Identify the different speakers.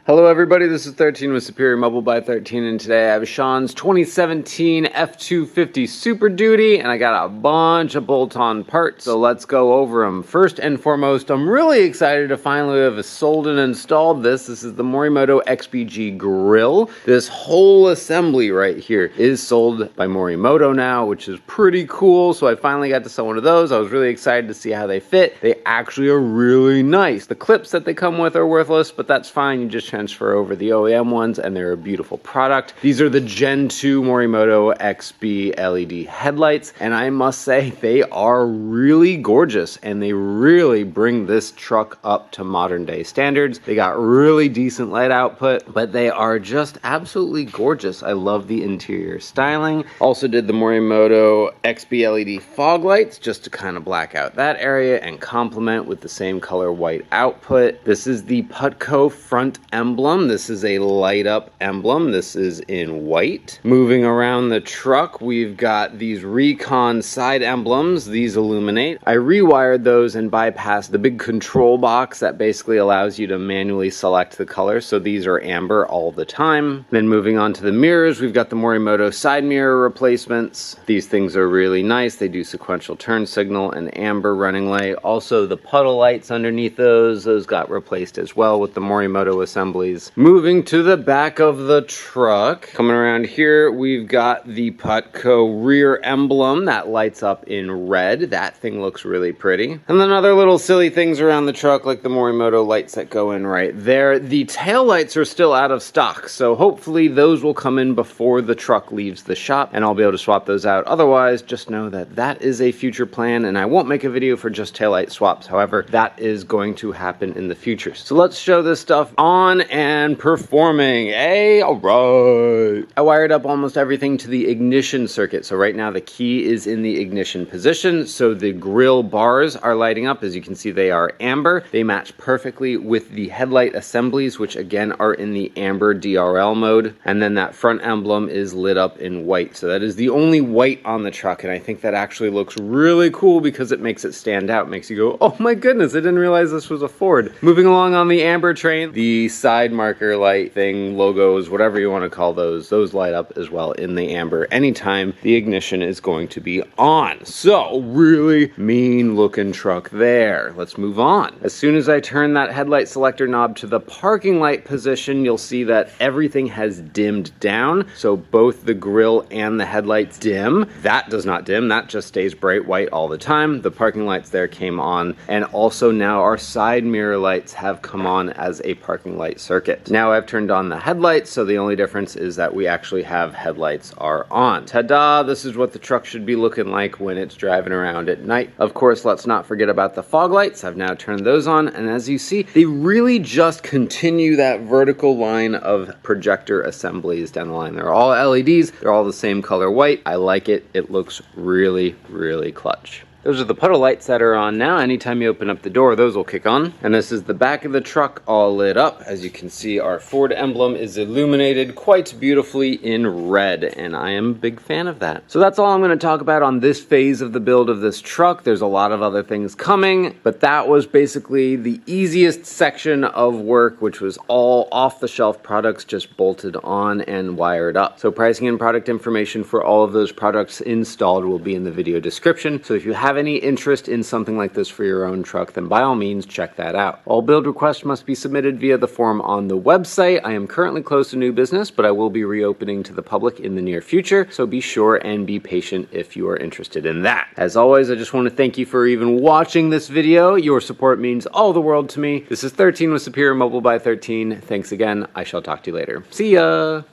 Speaker 1: Hello everybody, this is 13 with Superior Mobile by 13, and today I have Sean's 2017 F250 Super Duty, and I got a bunch of bolt-on parts, so let's go over them. First and foremost, I'm really excited to finally have sold and installed this. This is the Morimoto XBG Grille. This whole assembly right here is sold by Morimoto now, which is pretty cool, so I finally got to sell one of those. I was really excited to see how they fit. They actually are really nice. The clips that they come with are worthless, but that's fine. You just transfer over the OEM ones and they're a beautiful product. These are the Gen 2 Morimoto XBLED headlights, and I must say they are really gorgeous and they really bring this truck up to modern day standards. They got really decent light output, but they are just absolutely gorgeous. I love the interior styling. Also did the Morimoto XBLED fog lights just to kind of black out that area and complement with the same color white output. This is the Putco front emblem. This is a light up emblem. This is in white. Moving around the truck, we've got these Recon side emblems. These illuminate. I rewired those and bypassed the big control box that basically allows you to manually select the color. So these are amber all the time. Then moving on to the mirrors, we've got the Morimoto side mirror replacements. These things are really nice. They do sequential turn signal and amber running light. Also the puddle lights underneath those got replaced as well with the Morimoto assemblies. Moving to the back of the truck, coming around here, we've got the Putco rear emblem that lights up in red. That thing looks really pretty. And then other little silly things around the truck like the Morimoto lights that go in right there. The tail lights are still out of stock, so hopefully those will come in before the truck leaves the shop and I'll be able to swap those out. Otherwise, just know that that is a future plan and I won't make a video for just taillight swaps. However, that is going to happen in the future. So let's show this stuff on and performing. Hey, all right. I wired up almost everything to the ignition circuit. So right now the key is in the ignition position. So the grill bars are lighting up. As you can see, they are amber. They match perfectly with the headlight assemblies, which again are in the amber DRL mode. And then that front emblem is lit up in white. So that is the only white on the truck. And I think that actually looks really cool because it makes it stand out. It makes you go, oh my goodness, I didn't realize this was a Ford. Moving along on the amber train, the side marker light thing, logos, whatever you want to call those light up as well in the amber anytime the ignition is going to be on. So really mean looking truck there. Let's move on. As soon as I turn that headlight selector knob to the parking light position, you'll see that everything has dimmed down. So both the grille and the headlights dim. That does not dim. That just stays bright white all the time. The parking lights there came on, and also now our side mirror lights have come on as a parking light circuit. Now I've turned on the headlights, so the only difference is that we actually have headlights are on. Ta-da! This is what the truck should be looking like when it's driving around at night. Of course, let's not forget about the fog lights. I've now turned those on, and as you see, they really just continue that vertical line of projector assemblies down the line. They're all LEDs. They're all the same color white. I like it. It looks really, really clutch. Those are the puddle lights that are on now. Anytime you open up the door, those will kick on. And this is the back of the truck all lit up. As you can see, our Ford emblem is illuminated quite beautifully in red, and I am a big fan of that. So that's all I'm going to talk about on this phase of the build of this truck. There's a lot of other things coming, but that was basically the easiest section of work, which was all off-the-shelf products just bolted on and wired up. So pricing and product information for all of those products installed will be in the video description. So if you have any interest in something like this for your own truck, then by all means check that out. All build requests must be submitted via the form on the website. I am currently closed to new business, but I will be reopening to the public in the near future, so be sure and be patient if you are interested in that. As always, I just want to thank you for even watching this video. Your support means all the world to me. This is 13 with Superior Mobile by 13. Thanks again. I shall talk to you later. See ya!